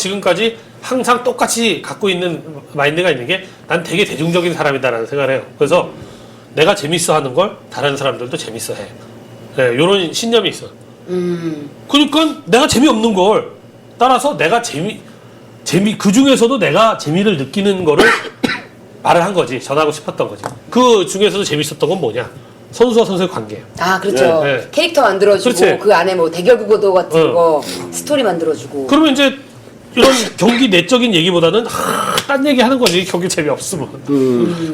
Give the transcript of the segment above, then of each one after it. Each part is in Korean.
지금까지 항상 똑같이 갖고 있는 마인드가 있는 게 난 되게 대중적인 사람이다라는 생각을 해요. 그래서 내가 재밌어 하는 걸 다른 사람들도 재밌어 해. 네, 요런 신념이 있어. 그러니까 내가 재미없는 걸 따라서 내가 그 중에서도 내가 재미를 느끼는 거를 말을 한 거지. 전하고 싶었던 거지. 그 중에서도 재밌었던 건 뭐냐? 선수와 선수의 관계. 아, 그렇죠. 네, 네. 캐릭터 만들어주고 그렇지. 그 안에 뭐 대결 구도 같은 거 스토리 만들어주고. 그러면 이제 이런 경기 내적인 얘기보다는 딴 얘기 하는 거지. 경기 재미없으면.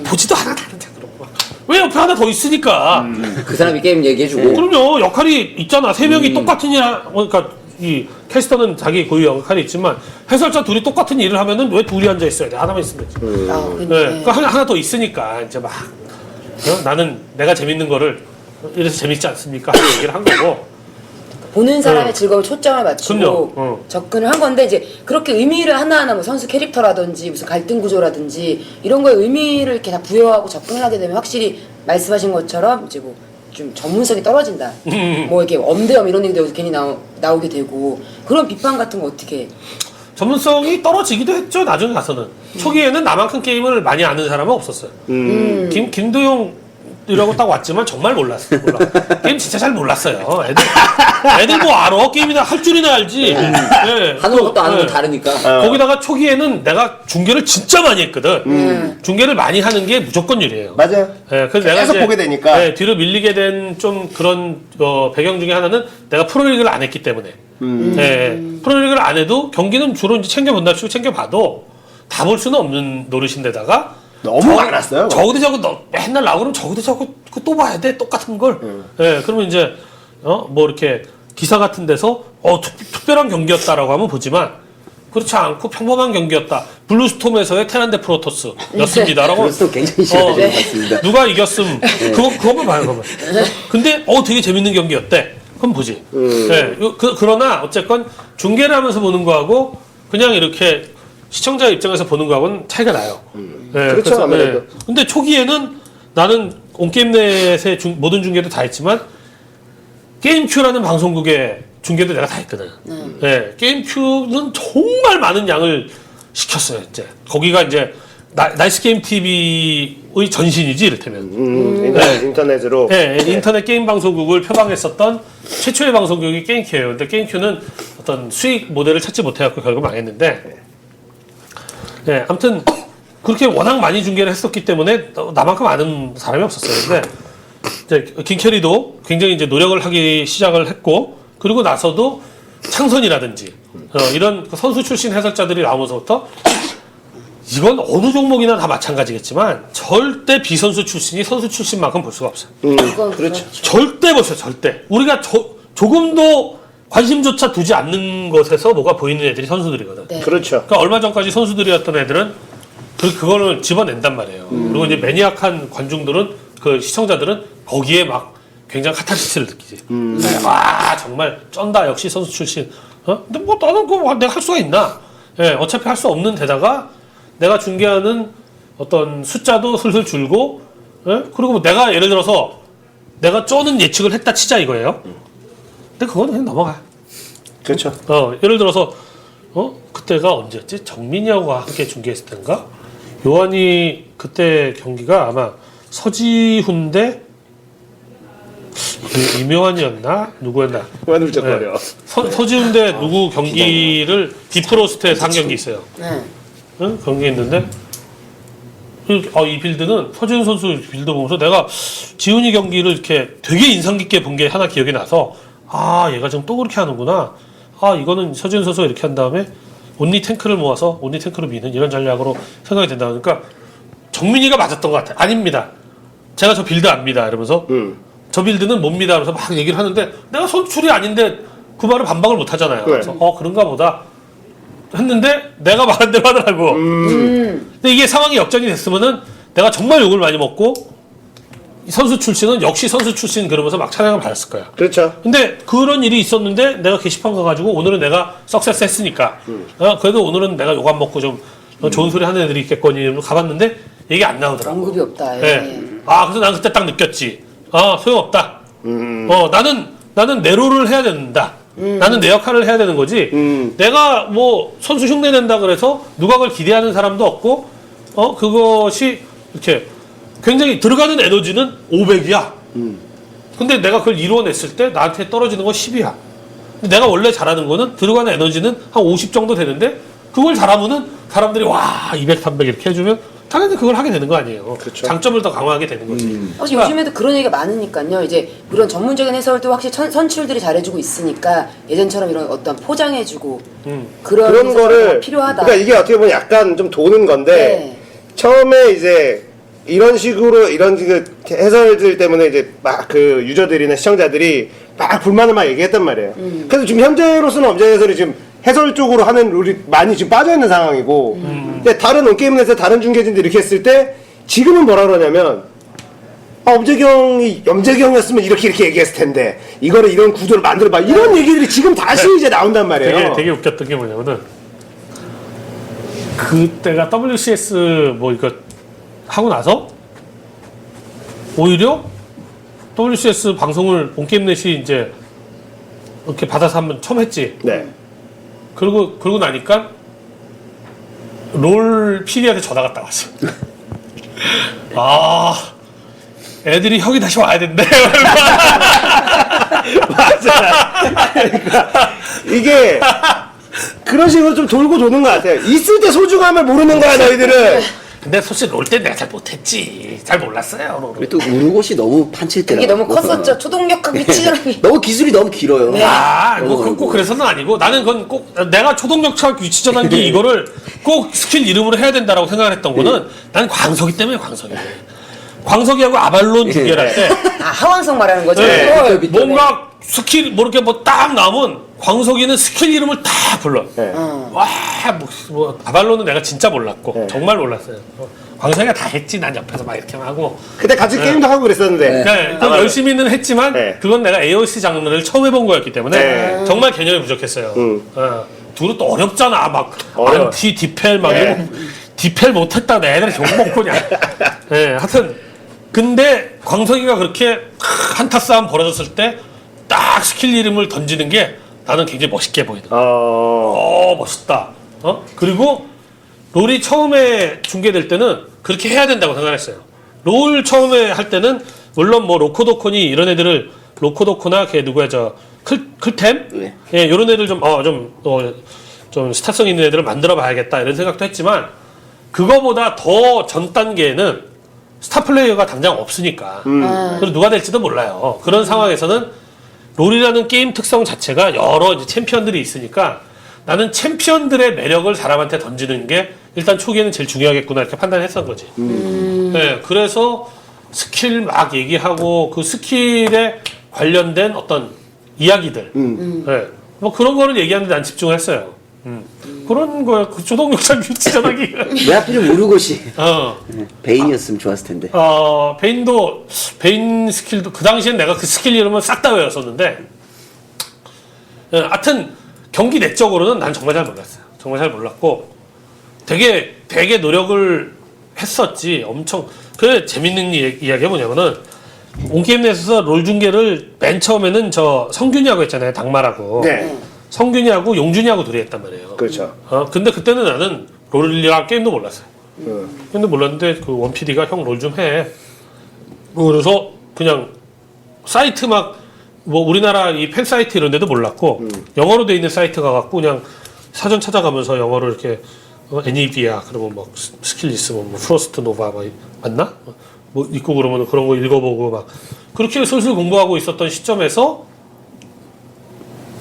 보지도 않았다는데 그런 거. 왜 옆에 하나 더 있으니까. 그 사람이 게임 얘기해주고. 그럼요. 역할이 있잖아. 세 명이 똑같은 일, 그러니까 이 캐스터는 자기 고유 역할이 있지만 해설자 둘이 똑같은 일을 하면은 왜 둘이 앉아 있어야 돼? 하나만 있으면 되지. 아, 네. 근데 그러니까 하나 더 있으니까 이제 막 나는 내가 재밌는 거를 이래서 재밌지 않습니까? 하는 얘기를 한 거고. 보는 사람의 즐거움에 초점을 맞추고 그럼요. 접근을 한 건데 이제 그렇게 의미를 하나하나 뭐 선수 캐릭터라든지 무슨 갈등 구조라든지 이런 거에 의미를 이렇게 다 부여하고 접근을 하게 되면 확실히 말씀하신 것처럼 이제 뭐 좀 전문성이 떨어진다. 뭐 이렇게 엄대엄 이런 얘기도 여기서 괜히 나오게 되고 그런 비판 같은 거 어떻게 전문성이 떨어지기도 했죠. 나중에 가서는 초기에는 나만큼 게임을 많이 아는 사람은 없었어요. 김도영이라고 딱 왔지만 정말 몰랐어요. 게임 진짜 잘 몰랐어요. 애들 뭐 알아? 게임이나 할 줄이나 알지. 네. 하는 것도 아는 건 다르니까. 거기다가 초기에는 내가 중계를 진짜 많이 했거든. 중계를 많이 하는 게 무조건 유리해요. 맞아요. 네, 그래서 내가 계속 이제, 보게 되니까. 네, 뒤로 밀리게 된 좀 그런 배경 중에 하나는 내가 프로리그를 안 했기 때문에. 네, 프로리그를 안 해도 경기는 주로 이제 챙겨본다 치고 챙겨봐도 다 볼 수는 없는 노릇인데다가 너무 많았어요. 저거도 저거 맨날 나오면 저거도 저거 또 봐야 돼 똑같은 걸. 예, 그러면 이제 뭐 이렇게 기사 같은 데서 특별한 경기였다라고 하면 보지만 그렇지 않고 평범한 경기였다. 블루스톰에서의 테란데 프로토스였습니다라고. 블루스톰 굉장히 싫어하시는 것 같습니다. 누가 이겼음 그거만 봐요, 그거만. 근데 되게 재밌는 경기였대. 그럼 보지. 예, 그러나 어쨌건 중계를 하면서 보는 거하고 그냥 이렇게 시청자 입장에서 보는 거하고는 차이가 나요. 예, 그렇죠, 그래서, 아무래도. 예. 근데 초기에는 나는 온게임넷의 모든 중계도 다 했지만 게임큐라는 방송국의 중계도 내가 다 했거든. 예, 게임큐는 정말 많은 양을 시켰어요. 이제 거기가 이제 나이스 게임 TV의 전신이지 이를테면. 인터넷으로. 네, 인터넷 게임 방송국을 표방했었던 최초의 방송국이 게임큐예요. 근데 게임큐는 어떤 수익 모델을 찾지 못해갖고 결국 망했는데, 네, 아무튼 그렇게 워낙 많이 중계를 했었기 때문에 나만큼 아는 사람이 없었어요. 근데 이제 김캐리도 굉장히 이제 노력을 하기 시작을 했고, 그리고 나서도 창선이라든지 이런 선수 출신 해설자들이 나오면서부터 이건 어느 종목이나 다 마찬가지겠지만 절대 비선수 출신이 선수 출신만큼 볼 수가 없어요. 그건 그렇죠. 절대 보세요, 절대. 우리가 조금도 관심조차 두지 않는 것에서 뭐가 보이는 애들이 선수들이거든. 네. 그렇죠. 그러니까 얼마 전까지 선수들이었던 애들은 그거를 집어낸단 말이에요. 그리고 이제 매니악한 관중들은 그 시청자들은 거기에 막 굉장히 카타르시스를 느끼지. 네, 와 정말 쩐다 역시 선수 출신. 근데 뭐 나는 그거 내가 할 수가 있나? 예, 어차피 할 수 없는 데다가 내가 중계하는 어떤 숫자도 슬슬 줄고, 예? 그리고 뭐 내가 예를 들어서 내가 쪼는 예측을 했다 치자 이거예요. 근데 그건 그냥 넘어가. 그렇죠. 예를 들어서 그때가 언제였지? 정민이하고 함께 중계했을 때인가? 요한이 그때 경기가 아마 서지훈 대 이명환이었나? 누구였나? 왜 눌쩍거려? 서지훈 대 누구 경기를 비프로스트에서 한 경기 있어요. 네. 응? 경기 있는데 이 빌드는 서지훈 선수 빌드 보면서 내가 지훈이 경기를 이렇게 되게 인상 깊게 본 게 하나 기억이 나서 얘가 지금 또 그렇게 하는구나. 이거는 서지훈 선수가 이렇게 한 다음에 온리 탱크를 모아서 온리 탱크로 미는 이런 전략으로 생각이 된다. 그러니까 정민이가 맞았던 것 같아. 아닙니다. 제가 저 빌드 압니다. 이러면서 저 빌드는 뭡니다. 하면서 막 얘기를 하는데 내가 선출이 아닌데 그 말을 반박을 못 하잖아요. 그래. 그래서 그런가 보다 했는데 내가 말한 대로 하더라고. 근데 이게 상황이 역전이 됐으면은 내가 정말 욕을 많이 먹고 선수 출신은 역시 선수 출신 그러면서 막 찬양을 받았을 거야. 그렇죠. 근데 그런 일이 있었는데 내가 게시판 가가지고 오늘은 내가 석세스 했으니까 그래도 오늘은 내가 욕 안 먹고 좀 좋은 소리 하는 애들이 있겠거니 가봤는데 얘기 안 나오더라고. 언급이 없다. 예. 네. 그래서 난 그때 딱 느꼈지. 소용없다. 나는 내로를 해야 된다. 나는 내 역할을 해야 되는 거지. 내가 뭐 선수 흉내 낸다 그래서 누가 그걸 기대하는 사람도 없고, 그것이 이렇게 굉장히 들어가는 에너지는 500이야. 근데 내가 그걸 이루어냈을 때 나한테 떨어지는 건 10이야. 근데 내가 원래 잘하는 거는 들어가는 에너지는 한 50 정도 되는데 그걸 잘하면은 사람들이 와 200, 300 이렇게 해주면 당연히 그걸 하게 되는 거 아니에요. 그쵸. 장점을 더 강화하게 되는 거지. 요즘에도 그런 얘기가 많으니까요. 이제 물론 전문적인 해설도 확실히 선출들이 잘해주고 있으니까 예전처럼 이런 어떤 포장해주고 그런 그런 거를 필요하다. 그러니까 이게 어떻게 보면 약간 좀 도는 건데 네. 처음에 이제 이런 식으로 이런 그 해설들 때문에 이제 막 그 유저들이나 시청자들이 막 불만을 막 얘기했단 말이에요. 그래서 지금 현재로서는 엄정 해설이 지금 해설 쪽으로 하는 룰이 많이 지금 빠져 있는 상황이고, 근데 다른 온게임에서 다른 중계진들이 이렇게 했을 때 지금은 뭐라 그러냐면 염재경이었으면 이렇게 얘기했을 텐데 이거를 이런 구도를 만들어봐 이런 얘기들이 지금 다시 이제 나온단 말이에요. 되게 웃겼던 게 뭐냐면은 그때가 WCS 뭐 이거 하고 나서 오히려 WCS 방송을 온게임넷이 이제 이렇게 받아서 한번 처음 했지. 네. 그러고 나니까 롤 PD한테 전화가 딱 왔어. 아, 애들이 형이 다시 와야 된대. 맞아. 그러니까 이게 그런 식으로 좀 돌고 도는 것 같아요. 있을 때 소중함을 모르는 거야 너희들은. 근데 솔직히 롤 때 내가 잘 못했지. 잘 몰랐어요. 롤을. 또 우르곳이 너무 판칠 때라. 그게 너무 컸었죠. 초동력학 위치전이. 너무 기술이 너무 길어요. 네. 꼭 그래서는 아니고 나는 그건 꼭 내가 초동력학 위치 전환기 이거를 꼭 스킬 이름으로 해야 된다라고 생각을 했던 거는 난 광석이 때문에 광석이. 광석이하고 아발론 두 개를 할 때 하완성 말하는 거죠. 네. 네. 뭔가 스킬 뭐 이렇게 뭐 딱 나오면 광석이는 스킬 이름을 다 불러. 네. 와, 뭐 아발론은 내가 진짜 몰랐고 네. 정말 몰랐어요. 광석이가 다 했지. 난 옆에서 막 이렇게 하고. 그때 같이 게임도 하고 그랬었는데. 네, 그건 열심히는 했지만 네. 그건 내가 AOC 장르를 처음 해본 거였기 때문에 네. 정말 개념이 부족했어요. 둘은 또 어렵잖아. 막 어려워. 안티 디펠 막 네. 이러고 디펠 못했다 내 애들이 욕먹고 그냥. 네, 하여튼 근데 광석이가 그렇게 한타 싸움 벌어졌을 때 딱 스킬 이름을 던지는 게 나는 굉장히 멋있게 보이는. 멋있다. 그리고 롤이 처음에 중계될 때는 그렇게 해야 된다고 생각했어요. 롤 처음에 할 때는 물론 뭐 로코도코니 이런 애들을 로코도코나 걔 누구야 저 클템 네. 예 이런 애들 좀 스타성 있는 애들을 만들어 봐야겠다 이런 생각도 했지만 그거보다 더 전 단계에는 스타 플레이어가 당장 없으니까 그리고 누가 될지도 몰라요. 그런 상황에서는 롤이라는 게임 특성 자체가 여러 이제 챔피언들이 있으니까 나는 챔피언들의 매력을 사람한테 던지는 게 일단 초기에는 제일 중요하겠구나 이렇게 판단했던 거지. 네, 그래서 스킬 막 얘기하고 그 스킬에 관련된 어떤 이야기들, 네, 뭐 그런 거를 얘기하는데 난 집중을 했어요. 그런 거야. 그 초동력장 위치 전화기. 왜 하필이면 우르곳이 네. 베인이었으면 좋았을 텐데. 베인 스킬도 그 당시엔 내가 그 스킬 이름은 싹 다 외웠었는데, 하여튼 경기 내적으로는 난 정말 잘 몰랐어요. 정말 잘 몰랐고, 되게 노력을 했었지. 엄청. 그 재밌는 이야기가 뭐냐면은 온게임 내에서 롤 중계를 맨 처음에는 저 성균이하고 했잖아요. 당마라고. 네. 성균이하고 용준이하고 둘이 했단 말이에요. 그렇죠. 근데 그때는 나는 롤이랑 게임도 몰랐어요. 근데 몰랐는데 그 원PD가 형 롤 좀 해. 그래서 그냥 사이트 막 뭐 우리나라 이 팬 사이트 이런 데도 몰랐고 영어로 돼 있는 사이트 가갖고 그냥 사전 찾아가면서 영어로 이렇게 애니비아 그리고 막 스킬 있으면 뭐 프로스트 노바 막 맞나? 뭐 있고 그러면 그런 거 읽어보고 막 그렇게 슬슬 공부하고 있었던 시점에서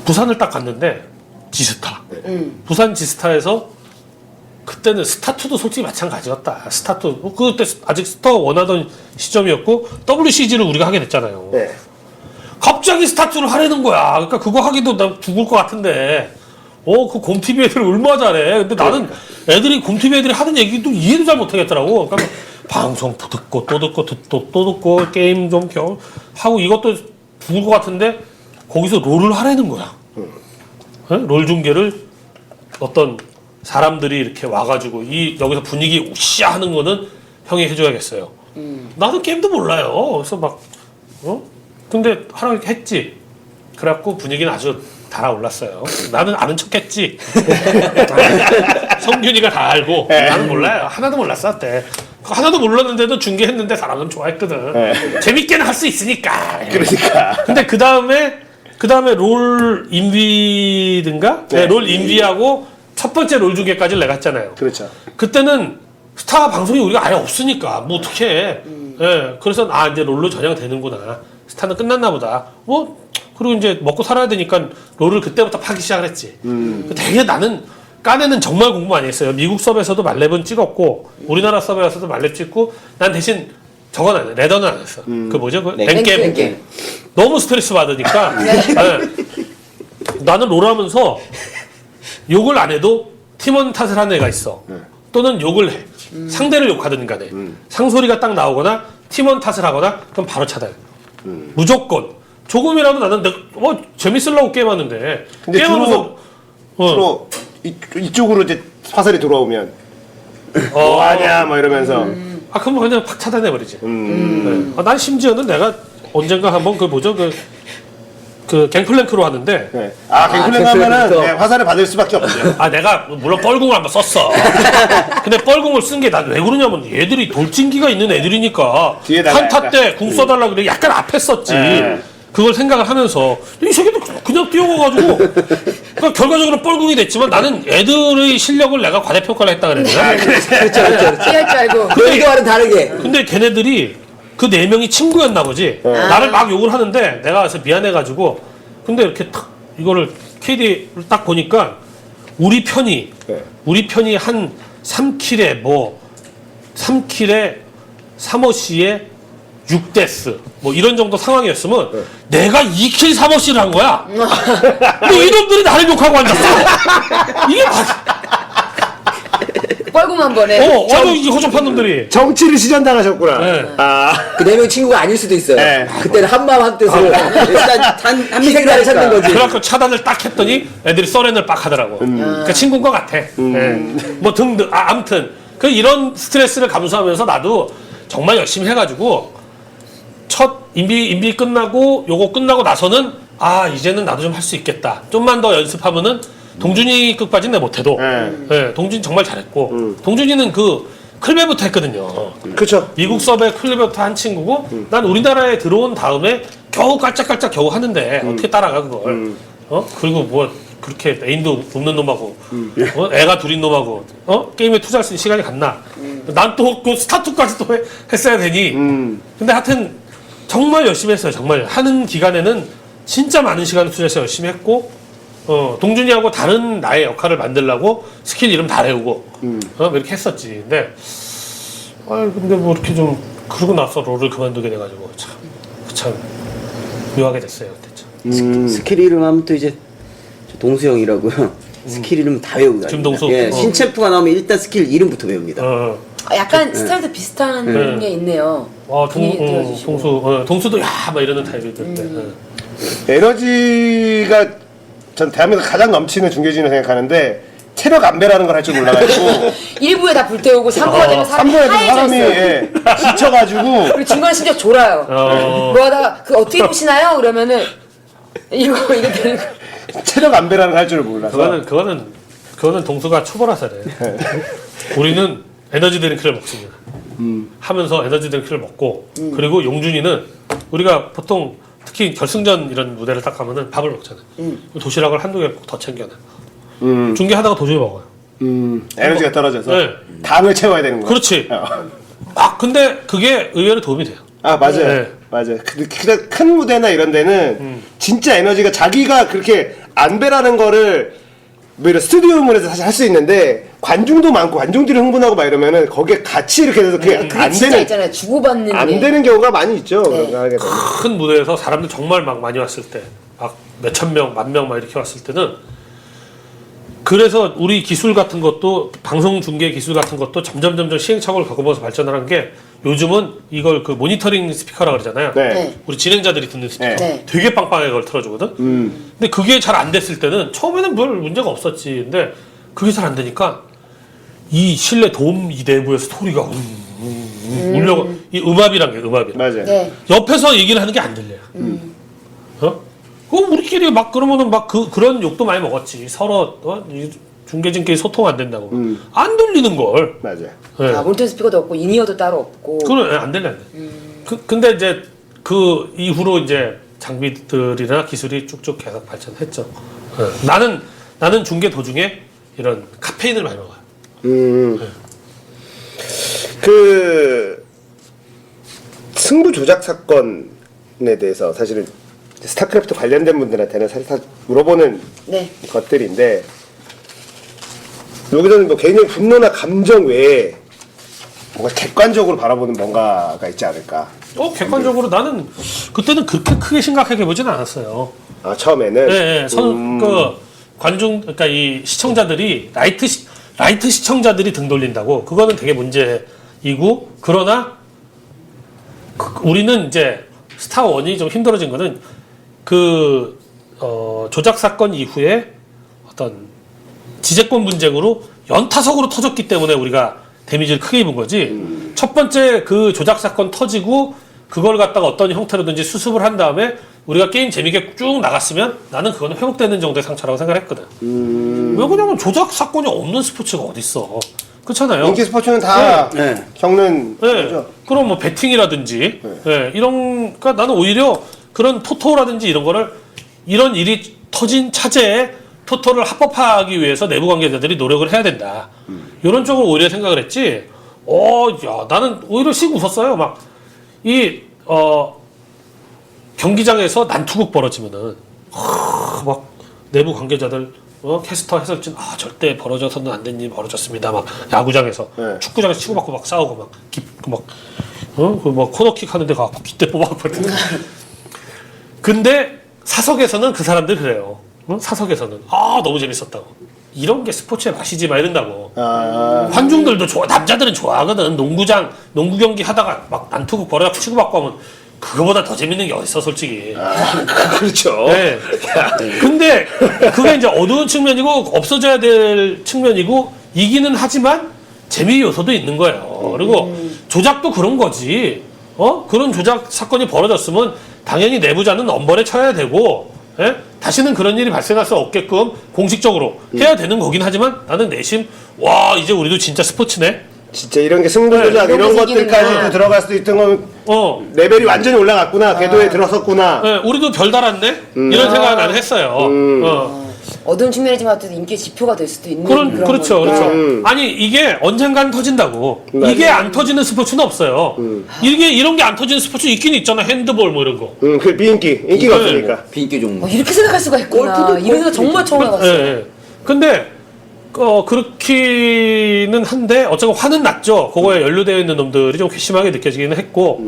부산을 딱 갔는데 지스타. 부산 지스타에서 그때는 스타2도 솔직히 마찬가지였다. 스타2. 그때 아직 스타 원하던 시점이었고 WCG를 우리가 하게 됐잖아요. 네. 갑자기 스타2를 하려는 거야. 그러니까 그거 하기도 난 죽을 것 같은데. 그 곰TV 애들 얼마나 잘해. 근데 나는 애들이 곰TV 애들이 하는 얘기도 이해도 잘 못하겠더라고. 그러니까 방송 듣고 또 듣고 게임 좀 하고 이것도 죽을 것 같은데 거기서 롤을 하라는 거야. 네? 롤 중계를 어떤 사람들이 이렇게 와가지고 여기서 분위기 우시야 하는 거는 형이 해줘야겠어요. 나도 게임도 몰라요. 그래서 막 근데 하라고 했지. 그래갖고 분위기는 아주 달아올랐어요. 나는 아는 척했지. 성균이가 다 알고 나는 몰라요. 하나도 몰랐어 그때. 하나도 몰랐는데도 중계했는데 사람은 좋아했거든. 재밌게는 할 수 있으니까. 그러니까. 근데 그 다음에 롤 인비든가? 네, 롤 인비하고 첫 번째 롤 중계까지 내가 했잖아요. 그렇죠. 그때는 스타 방송이 우리가 아예 없으니까 뭐 어떻게 해. 예, 그래서 이제 롤로 전향되는구나. 스타는 끝났나 보다. 그리고 이제 먹고 살아야 되니까 롤을 그때부터 파기 시작을 했지. 되게 나는 까네는 정말 공부 많이 했어요. 미국 서버에서도 말렙은 찍었고 우리나라 서버에서도 말렙 찍고 난 대신 저건 안 해. 레더는 안 했어. 그 뭐죠? 그 랭게임. 랭게임. 너무 스트레스 받으니까 나는 롤하면서 욕을 안 해도 팀원 탓을 하는 애가 있어. 또는 욕을 해. 상대를 욕하든 간에 상소리가 딱 나오거나 팀원 탓을 하거나 그럼 바로 차단. 무조건 조금이라도 나는 재밌으려고 게임하는데 근데 게임하면서 주로 이쪽으로 이제 화살이 들어오면 뭐하냐 뭐 이러면서 그럼 그냥 팍 차단해버리지. 난 심지어는 내가 언젠가 한번 그 뭐죠 그 갱플랭크로 하는데 네. 갱플랭 하면은 화살을 받을 수밖에 없죠. 내가 물론 뻘궁을 한번 썼어. 근데 뻘궁을 쓴 게 난 왜 그러냐면 얘들이 돌진기가 있는 애들이니까 뒤에다가 한타 때 궁 써달라 그래 약간 앞에 썼지. 그걸 생각을 하면서 이 새끼들 그냥 뛰어가가지고 그러니까 결과적으로 뻘궁이 됐지만 나는 애들의 실력을 내가 과대평가를 했다 그랬잖아. 그렇죠. 피할 줄 알고. 그 의도와는 다르게. 근데 걔네들이 그 4명이 친구였나 보지. 나를 막 욕을 하는데 내가 그래서 미안해가지고 근데 이렇게 탁 이거를 KD를 딱 보니까 우리 편이 한 3킬에 3킬에 3어시에 6데스 뭐 이런 정도 상황이었으면 내가 2킬 3어시를 한 거야. 뭐 이놈들이 나를 욕하고 앉았어. 이게 뻘궁 한 번에. 이 허접한 놈들이. 정치를 시전당하셨구나. 네. 그 4명 친구가 아닐 수도 있어요. 네. 그때는 한마음 한뜻으로 일단 희생자를 찾는 거지. 그래갖고 차단을 딱 했더니 애들이 서렌을 빡 하더라고. 그러니까 친구인 것 같아. 뭐 등등. 아무튼 이런 스트레스를 감수하면서 나도 정말 열심히 해가지고 첫 인비 끝나고 요거 끝나고 나서는 이제는 나도 좀 할 수 있겠다. 좀만 더 연습하면은 동준이 끝까지는 내 못해도 동준이 정말 잘했고 동준이는 그 클베부터 했거든요. 그렇죠. 미국 서버에 클베부터 한 친구고 난 우리나라에 들어온 다음에 겨우 깔짝깔짝 겨우 하는데 어떻게 따라가 그걸. 그리고 뭐 그렇게 애인도 없는 놈하고 애가 둘인 놈하고 게임에 투자할 수 있는 시간이 갔나. 난 또 그 스타투까지 또 했어야 되니. 근데 하여튼 정말 열심히 했어요. 정말 하는 기간에는 진짜 많은 시간을 투자해서 열심히 했고 동준이하고 다른 나의 역할을 만들려고 스킬 이름 다 외우고 뭐 이렇게 했었지. 근데 뭐 이렇게 좀 그러고 나서 롤을 그만두게 돼가지고 참 묘하게 됐어요. 그때 참. 스킬 이름 하면 또 이제 동수 형이라고요. 스킬 이름 다 외우고 다닙니다. 김동수? 예, 신체프가 나오면 일단 스킬 이름부터 외웁니다. 약간 스타일도 비슷한 게 있네요. 동수도 막 이러는 타입이들 때. 에너지가 전 대한민국 가장 넘치는 중계진을 생각하는데 체력 안배라는 걸 할 줄 몰라가지고 1부에 다 불태우고 3부가 되면 사람이 3부에도 하얘져 사람이 있어요. 지쳐가지고 그리고 중간 심지어 졸아요. 뭐 하다가 어떻게 보시나요? 그러면은 이거 되는 거. 체력 안배라는 걸 할 줄 몰라서 그거는 동수가 초보라서 그래. 우리는 에너지 드링크를 먹습니다. 하면서 에너지 드링크를 먹고 그리고 용준이는 우리가 보통 특히 결승전 이런 무대를 딱 가면은 밥을 먹잖아요. 도시락을 한두 개 꼭 더 챙겨놔. 중계하다가 도저히 먹어요. 에너지가 떨어져서 네. 당을 채워야 되는 거야. 그렇지. 근데 그게 의외로 도움이 돼요. 맞아요. 네. 맞아요. 큰 무대나 이런 데는 진짜 에너지가 자기가 그렇게 안배라는 거를 뭐 이런 스튜디오물에서 사실 할 수 있는데 관중도 많고 관중들이 흥분하고 막 이러면은 거기에 같이 이렇게 돼서 그게 그게 안 진짜 되는 있잖아요. 주고받는 안 게. 되는 경우가 많이 있죠. 그런 거 하게 되면. 큰 무대에서 사람들 정말 막 많이 왔을 때, 막 몇천 명, 만 명 막 이렇게 왔을 때는 그래서 우리 기술 같은 것도 방송 중계 기술 같은 것도 점점 시행착오를 겪어보면서 발전을 한 게 요즘은 이걸 그 모니터링 스피커라 그러잖아요. 네. 우리 진행자들이 듣는 스피커. 네. 되게 빵빵하게 그걸 틀어주거든. 근데 그게 잘 안 됐을 때는 처음에는 별 문제가 없었지. 근데 그게 잘 안 되니까 이 실내 돔 이 내부의 스토리가 울려고 이 음압이란 게 음압이라. 맞아요. 네. 옆에서 얘기를 하는 게 안 들려요. 그럼 우리끼리 막 그러면은 막 그런 욕도 많이 먹었지. 서로 이 중계진끼리 소통 안 된다고. 안 들리는 걸. 맞아요. 네. 아, 몬테스 스피커도 없고 인이어도 따로 없고. 그건 안 들려. 근데 이제 그 이후로 이제 장비들이나 기술이 쭉쭉 계속 발전했죠. 네. 나는 중계 도중에 이런 카페인을 많이 먹어요. 그 승부 조작 사건에 대해서 사실은 스타크래프트 관련된 분들한테는 살짝 물어보는 네. 것들인데 여기서는 뭐 개인적인 분노나 감정 외에 뭔가 객관적으로 바라보는 뭔가가 있지 않을까. 객관적으로 나는 그때는 그렇게 크게 심각하게 보진 않았어요. 아 처음에는. 네, 그 관중, 그러니까 이 시청자들이 라이트 시청자들이 등 돌린다고 그거는 되게 문제이고 그러나 우리는 이제 스타1이 좀 힘들어진 거는 조작 사건 이후에 어떤 지재권 분쟁으로 연타석으로 터졌기 때문에 우리가 데미지를 크게 입은 거지. 첫 번째 그 조작 사건 터지고 그걸 갖다가 어떤 형태로든지 수습을 한 다음에 우리가 게임 재밌게 쭉 나갔으면 나는 그거는 회복되는 정도의 상처라고 생각했거든. 왜 그러냐면 조작 사건이 없는 스포츠가 어딨어. 그렇잖아요. 인기 스포츠는 다 네. 겪는 네. 거죠. 그럼 뭐 베팅이라든지 그러니까 나는 오히려 그런 토토라든지 이런 거를 이런 일이 터진 차제에 토토를 합법화하기 위해서 내부 관계자들이 노력을 해야 된다. 이런 쪽으로 오히려 생각을 했지. 야, 나는 오히려 씩 웃었어요. 경기장에서 난투극 벌어지면은 막 내부 관계자들 캐스터 해설진 절대 벌어져서는 안 되는 일이 벌어졌습니다. 막 야구장에서 축구장에서 치고받고 막 싸우고 막 코너킥 하는데 가고 깃대 뽑아봤거든. 근데 사석에서는 그 사람들 그래요. 사석에서는 너무 재밌었다고. 이런 게 스포츠의 맛이지 막 이런다고. 관중들도 남자들은 좋아하거든. 농구 경기 하다가 막 난투극 벌어갖고 치고받고 하면 그거보다 더 재밌는 게 어딨어, 솔직히. 그렇죠. 네. 근데 그게 이제 어두운 측면이고 없어져야 될 측면이고 이기는 하지만 재미 요소도 있는 거예요. 그리고 조작도 그런 거지. 그런 조작 사건이 벌어졌으면 당연히 내부자는 엄벌에 쳐야 되고, 다시는 그런 일이 발생할 수 없게끔 공식적으로 해야 되는 거긴 하지만 나는 내심 이제 우리도 진짜 스포츠네. 진짜 이런 게 승부조작 이런 것들까지도 들어갈 수도 있던 건 레벨이 완전히 올라갔구나. 궤도에 들어섰구나. 네, 우리도 별 달았네. 이런 생각을 나는 했어요. 어두운 측면이지만 어쨌든 인기 지표가 될 수도 있는 그렇죠, 거니까. 그렇죠. 아니 이게 언젠간 터진다고. 이게 안 터지는 스포츠는 없어요. 이런 게 안 터지는 스포츠 있긴 있잖아. 핸드볼 뭐 이런 거. 그 인기가 없으니까. 비인기 종목. 이렇게 생각할 수가 있구나. 이런 거 정말 처음 알았어요. 예. 근데 그렇기는 한데 어쨌든 화는 났죠. 그거에 연루되어 있는 놈들이 좀 괘씸하게 느껴지기는 했고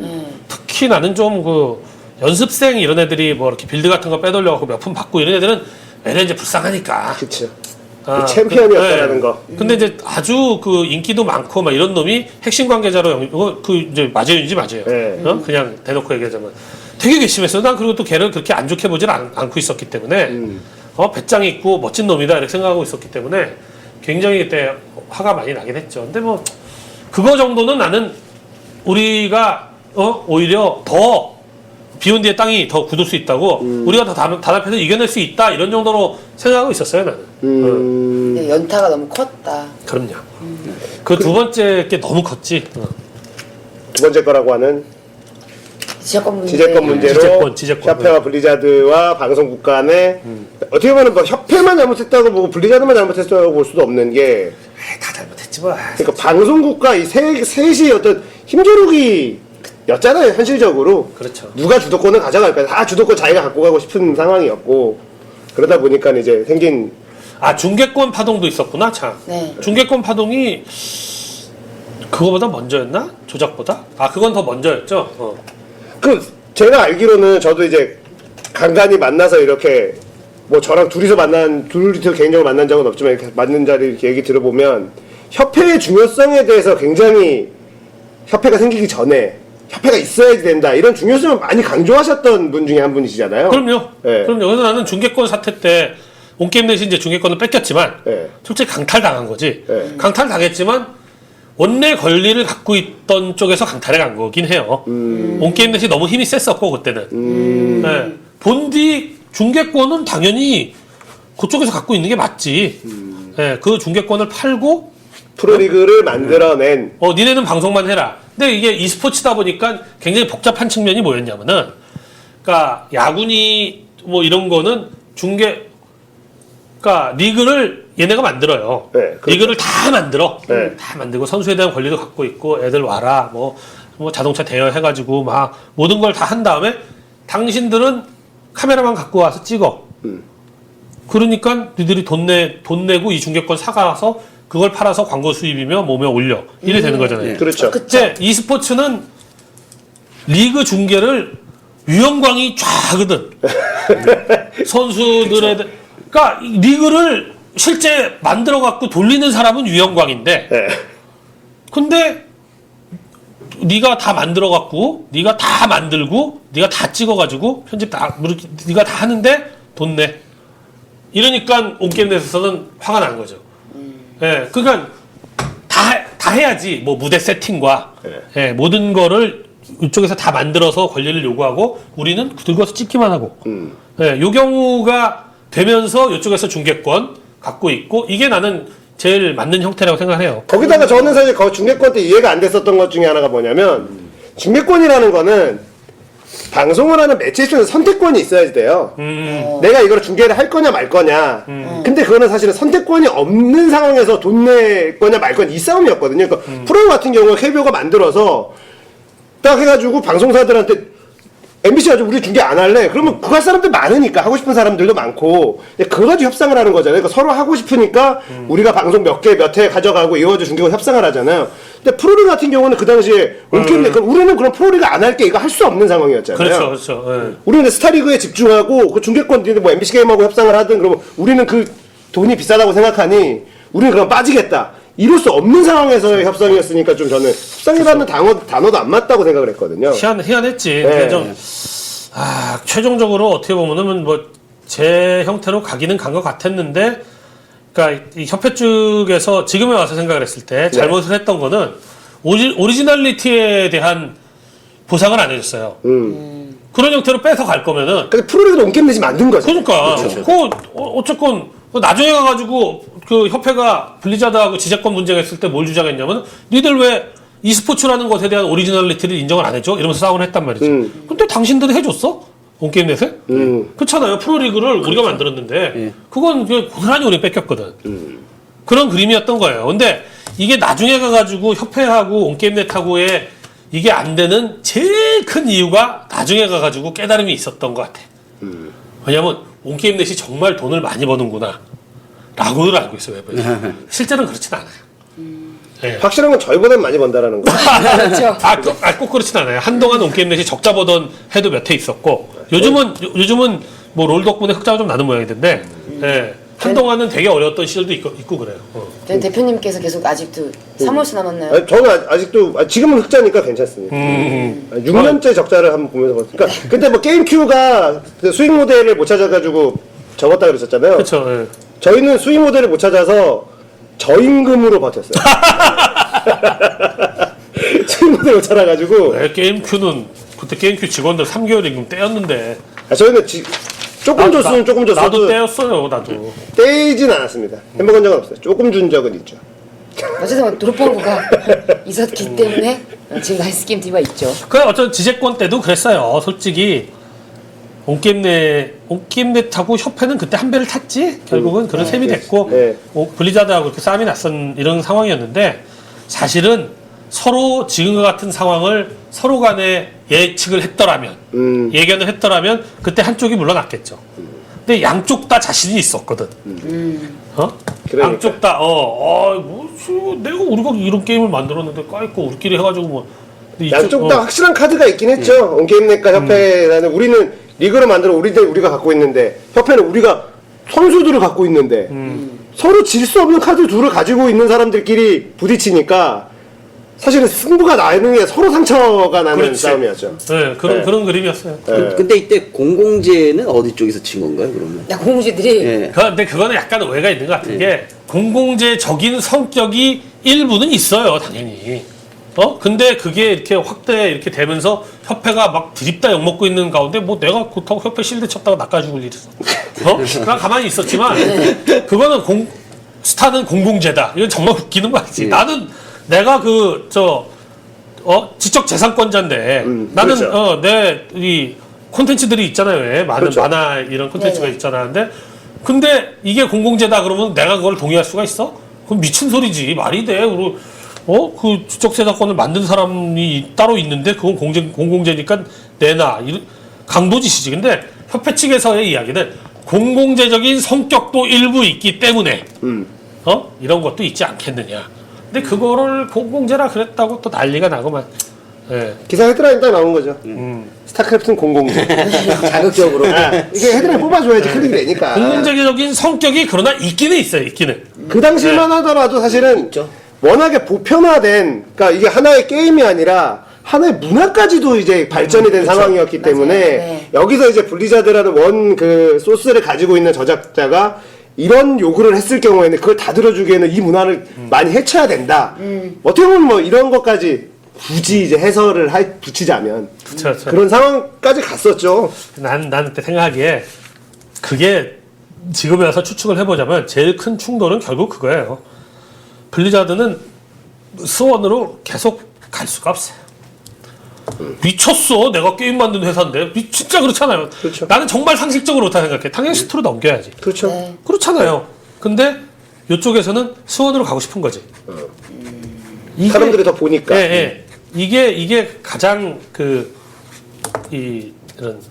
특히 나는 좀 연습생 이런 애들이 뭐 이렇게 빌드 같은 거 빼돌려갖고 몇 푼 받고 이런 애들은 애는 이제 불쌍하니까. 그쵸. 그 챔피언이었다라는 거. 근데 이제 아주 인기도 많고 막 이런 놈이 핵심 관계자로 이제 맞아요인지 맞아요. 그냥 대놓고 얘기하자면 되게 괘씸했어요. 난 그리고 또 걔를 그렇게 안 좋게 보질 않고 있었기 때문에 배짱 있고 멋진 놈이다 이렇게 생각하고 있었기 때문에 굉장히 그때 화가 많이 나긴 했죠. 근데 뭐 그거 정도는 나는 우리가 오히려 더 비온 뒤에 땅이 더 굳을 수 있다고 우리가 더 단합해서 이겨낼 수 있다 이런 정도로 생각하고 있었어요 나는. 근데 연타가 너무 컸다. 그럼요. 그 두 번째 게 너무 컸지. 두 번째 거라고 하는 지재권 문제로 지재권. 협회와 블리자드와 방송국 간에 어떻게 보면 뭐 협회만 잘못했다고 보고 블리자드만 잘못했다고 볼 수도 없는 게 다 잘못했지 뭐. 그러니까 방송국과 이 셋이 어떤 힘겨루기 였잖아요 현실적으로. 그렇죠. 누가 주도권을 가져갈까 다 주도권 자기가 갖고 가고 싶은 상황이었고 그러다 보니까 이제 생긴 중계권 파동도 있었구나 참. 네. 중계권 파동이 그거보다 먼저였나? 조작보다? 그건 더 먼저였죠. 제가 알기로는 저도 이제 간간히 만나서 이렇게 뭐 저랑 둘이서 개인적으로 만난 적은 없지만 이렇게 만난 자리 이렇게 얘기 들어보면 협회의 중요성에 대해서 굉장히 협회가 생기기 전에 협회가 있어야 된다 이런 중요성을 많이 강조하셨던 분 중에 한 분이시잖아요. 그럼요. 네. 그럼요. 그래서 나는 중계권 사태 때 온게임넷이 이제 중계권을 뺏겼지만 솔직히 강탈당한 거지. 강탈당했지만 원내 권리를 갖고 있던 쪽에서 강탈에 간 거긴 해요. 온게임넷이 너무 힘이 셌었고 그때는. 본디 중계권은 당연히 그쪽에서 갖고 있는 게 맞지. 예, 그 중계권을 팔고 프로리그를 만들어낸 니네는 방송만 해라. 근데 이게 e스포츠다 보니까 굉장히 복잡한 측면이 뭐였냐면은, 그러니까 야구니 뭐 이런 거는 그러니까 리그를 얘네가 만들어요. 네, 그렇죠. 리그를 다 만들어. 네. 다 만들고 선수에 대한 권리도 갖고 있고 애들 와라 뭐 자동차 대여해가지고 막 모든 걸 다 한 다음에 당신들은 카메라만 갖고 와서 찍어. 그러니까 니들이 돈 내고 이 중계권 사가서 그걸 팔아서 광고 수입이며 몸에 올려. 이래 되는 거잖아요. 그렇죠. 이제 e스포츠는 리그 중계를 유영광이 쫙 하거든. 선수들에 그러니까 이 리그를 실제 만들어 갖고 돌리는 사람은 유영광인데 네. 근데 네가 다 만들어 갖고 네가 다 만들고 네가 다 찍어 가지고 편집 다 네가 다 하는데 돈 내. 이러니까 온게임넷에서는 화가 난 거죠. 예, 그러니까 다 해야지. 뭐 무대 세팅과 예, 모든 거를 이쪽에서 다 만들어서 권리를 요구하고 우리는 들고 와서 찍기만 하고. 예, 요 경우가 되면서 이쪽에서 중계권 갖고 있고 이게 나는 제일 맞는 형태라고 생각해요. 거기다가 저는 사실 중계권 때 이해가 안 됐었던 것 중에 하나가 뭐냐면 중계권이라는 거는 방송을 하는 매체 입장에서 선택권이 있어야지 돼요. 내가 이걸 중계를 할 거냐 말 거냐. 근데 그거는 사실은 선택권이 없는 상황에서 돈 낼 거냐 말 거냐 이 싸움이었거든요. 그러니까 프로 같은 경우는 KBO가 만들어서 딱 해가지고 방송사들한테 MBC가 좀 우리 중계 안 할래? 그러면 그거 할 사람들 많으니까 하고 싶은 사람들도 많고 그거 가지고 협상을 하는 거잖아요. 그러니까 서로 하고 싶으니까 우리가 방송 몇 회 가져가고 이거 가지고 중계권 협상을 하잖아요. 근데 프로리그 같은 경우는 그 당시에 우리는 그럼 프로리그 안 할게 이거 할 수 없는 상황이었잖아요. 그렇죠. 예. 우리는 스타리그에 집중하고 그 중계권 뭐 MBC 게임하고 협상을 하든 그러면 우리는 그 돈이 비싸다고 생각하니 우리는 그럼 빠지겠다. 이럴 수 없는 상황에서의 협상이었으니까 좀 저는 협상이라는 단어도 안 맞다고 생각을 했거든요. 희한했지. 네. 좀 최종적으로 어떻게 보면은 뭐 제 형태로 가기는 간 것 같았는데, 그러니까 이 협회 쪽에서 지금에 와서 생각을 했을 때 잘못을 했던 거는 오리지널리티에 대한 보상을 안 해줬어요. 그런 형태로 뺏어 갈 거면은. 근데 프로리그도 온게임넷이 만든 거죠. 그러니까 어쨌건 나중에 가가지고 그 협회가 블리자드하고 지재권 분쟁 했을 때 뭘 주장했냐면 니들 왜 e스포츠라는 것에 대한 오리지널리티를 인정을 안 해줘? 이러면서 싸움을 했단 말이죠. 근데 당신들은 해줬어? 온게임넷에? 그렇잖아요. 프로리그를 우리가 만들었는데 그건 고스란히 우리 뺏겼거든. 그런 그림이었던 거예요. 근데 이게 나중에 가가지고 협회하고 온게임넷하고의 이게 안 되는 제일 큰 이유가 나중에 가가지고 깨달음이 있었던 것 같아. 왜냐면 온게임넷이 정말 돈을 많이 버는구나 라고는 알고 있어요. 실제로는 그렇진 않아요. 네. 확실한 건 저희보다는 많이 번다라는 거. 그렇죠. 꼭 그렇진 않아요. 한동안 온게임넷이 적자 보던 해도 몇 해 있었고 요즘은 뭐 롤 덕분에 흑자가 좀 나는 모양이던데 네. 한동안은 되게 어려웠던 시절도 있고 그래요. 전 대표님께서 계속 아직도 3월수 남았나요? 아니, 저는 아직도 지금은 흑자니까 괜찮습니다. 6년째 적자를 한번 보면서 그러니까 근데 뭐 게임큐가 그 수익 모델을 못 찾아가지고 접었다 그랬었잖아요. 그렇죠. 네. 저희는 수익 모델을 못 찾아서 저임금으로 버텼어요. 수익 모델을 못 찾아가지고 게임큐는 그때 게임큐 직원들 3개월 임금 떼었는데 저희는 조금 줬으면 조금 줬어도 나도 떼었어요. 나도 떼이진 않았습니다. 해먹은 적은 없어요. 조금 준 적은 있죠. 어쨌든 드롭버그가 있었기 때문에 지금 나이스게임 TV가 있죠. 어떤 지재권 때도 그랬어요. 솔직히 온게임넷하고 협회는 그때 한 배를 탔지. 결국은 그런 셈이 됐고 네. 블리자드하고 이렇게 싸움이 났던 이런 상황이었는데 사실은 서로 지금과 같은 상황을 서로 간에 예측을 했더라면 예견을 했더라면 그때 한쪽이 물러났겠죠. 근데 양쪽 다 자신이 있었거든. 그러니까. 양쪽 다 내가 우리가 이런 게임을 만들었는데 까있고 우리끼리 해가지고 뭐 양쪽 다 확실한 카드가 있긴 했죠. 온게임넷과 협회라는 우리는 리그를 만들어 우리가 갖고 있는데 협회는 우리가 선수들을 갖고 있는데 서로 질 수 없는 카드 둘을 가지고 있는 사람들끼리 부딪히니까 사실은 승부가 나는 게 서로 상처가 나는 그렇지. 싸움이었죠. 네, 그런 그림이었어요. 근데 이때 공공재는 어디 쪽에서 친 건가요, 그러면? 야, 공무지들이 예. 근데 그거는 약간 오해가 있는 것 같은 게 공공재적인 성격이 일부는 있어요, 당연히. 근데 그게 이렇게 확대 이렇게 되면서 협회가 막 드립다 욕먹고 있는 가운데 뭐 내가 그렇다고 협회 실드 쳤다가 낚아 죽을 일이 있어. 그냥 가만히 있었지만 그거는 스타는 공공재다. 이건 정말 웃기는 말이지. 나는 내가 지적 재산권자인데 나는 그렇죠. 내 이 콘텐츠들이 있잖아요. 왜? 많은 그렇죠. 만화 이런 콘텐츠가 네네. 있잖아. 근데 이게 공공재다 그러면 내가 그걸 동의할 수가 있어? 그럼 미친 소리지. 말이 돼. 그리고 그 지적재산권을 만든 사람이 따로 있는데 그건 공공재니까 내놔. 강도짓이지. 근데 협회 측에서의 이야기는 공공재적인 성격도 일부 있기 때문에 이런 것도 있지 않겠느냐. 근데 그거를 공공재라 그랬다고 또 난리가 나고만. 예. 기사 헤드라인 딱 나온 거죠. 스타크래프트는 공공재. 자극적으로. 이게 헤드라인 뽑아줘야지 클릭이 되니까. 공공재적인 성격이 그러나 있기는 있어요. 있기는. 그 당시만 하더라도 사실은 워낙에 보편화된, 그러니까 이게 하나의 게임이 아니라 하나의 문화까지도 이제 발전이 된 상황이었기 때문에 네. 여기서 이제 블리자드라는 원 그 소스를 가지고 있는 저작자가 이런 요구를 했을 경우에는 그걸 다 들어주기에는 이 문화를 많이 해쳐야 된다. 어떻게 보면 뭐 이런 것까지 굳이 이제 해설을 붙이자면 그쵸. 그런 상황까지 갔었죠. 나는 그때 생각하기에 그게 지금에 와서 추측을 해보자면 제일 큰 충돌은 결국 그거예요. 블리자드는 스원으로 계속 갈 수가 없어요. 미쳤어. 내가 게임 만드는 회사인데. 진짜 그렇잖아요. 그렇죠. 나는 정말 상식적으로 그렇다 생각해. 당연히 스토로 넘겨야지. 그렇죠. 네. 그렇잖아요. 근데 이쪽에서는 스원으로 가고 싶은 거지. 사람들이 더 보니까. 예. 이게 가장 이런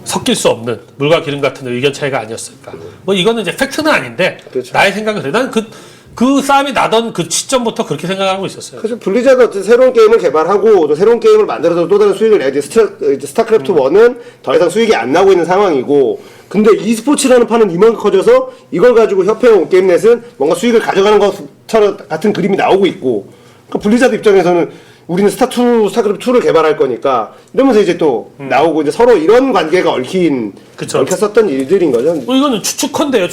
섞일 수 없는 물과 기름 같은 의견 차이가 아니었을까. 뭐 이거는 이제 팩트는 아닌데 그렇죠. 나의 생각은 그래. 나는 그 싸움이 나던 그 시점부터 그렇게 생각하고 있었어요. 그래서 블리자드 어떤 새로운 게임을 개발하고 또 새로운 게임을 만들어서 또 다른 수익을 내야지. 스타크래프트 1은 더 이상 수익이 안 나고 있는 상황이고, 근데 e스포츠라는 판은 이만큼 커져서 이걸 가지고 협회와 온게임넷은 뭔가 수익을 가져가는 것처럼 같은 그림이 나오고 있고, 그러니까 블리자드 입장에서는 우리는 스타크래프트 2를 개발할 거니까 이러면서 이제 또 나오고 이제 서로 이런 관계가 얽혔었던 일들인 거죠. 뭐 이거는 추측컨대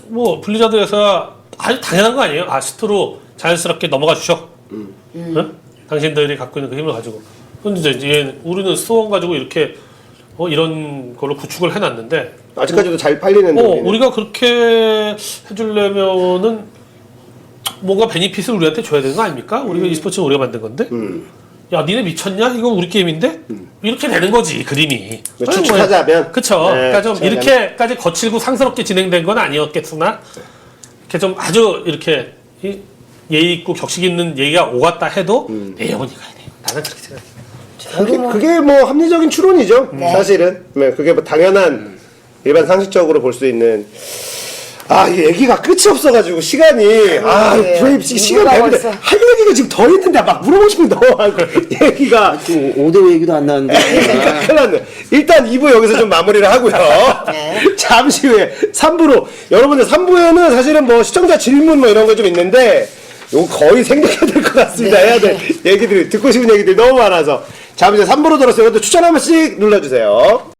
뭐 블리자드에서 아주 당연한 거 아니에요? 스토로 자연스럽게 넘어가 주셔. 응? 당신들이 갖고 있는 그 힘을 가지고. 근데 이제 우리는 스토어 가지고 이렇게 이런 걸로 구축을 해놨는데 아직까지도 잘 팔리는데 우리가 그렇게 해주려면은 뭔가 베니핏을 우리한테 줘야 되는 거 아닙니까? 우리가 e스포츠는 우리가 만든 건데. 야, 니네 미쳤냐? 이거 우리 게임인데? 이렇게 되는 거지, 그림이. 추측하자면. 그쵸. 네, 그러니까 좀 추측하자면. 이렇게까지 거칠고 상스럽게 진행된 건 아니었겠으나, 이렇게 좀 아주 이렇게 예의 있고 격식 있는 얘기가 오갔다 해도 내용은 이거야 돼. 나는 그렇게 생각해. 그게 뭐 합리적인 추론이죠. 네. 사실은. 네, 그게 뭐 당연한 일반 상식적으로 볼 수 있는. 이 얘기가 끝이 없어가지고 시간이 브레이브 시간 되는데 벌써. 할 얘기가 지금 더 있는데 막 물어보고 싶은 게 너무 많고 얘기가 지금 5대 얘기도 안 나왔는데. 큰일 났네. 일단 2부 여기서 좀 마무리를 하고요. 네. 잠시 후에 3부로 여러분들 3부에는 사실은 뭐 시청자 질문 뭐 이런 거 좀 있는데 이거 거의 생략해야 될 것 같습니다. 네. 해야 될 얘기들이 듣고 싶은 얘기들이 너무 많아서 잠시 후에 3부로 들었어요. 이것도 추천 한 번씩 눌러주세요.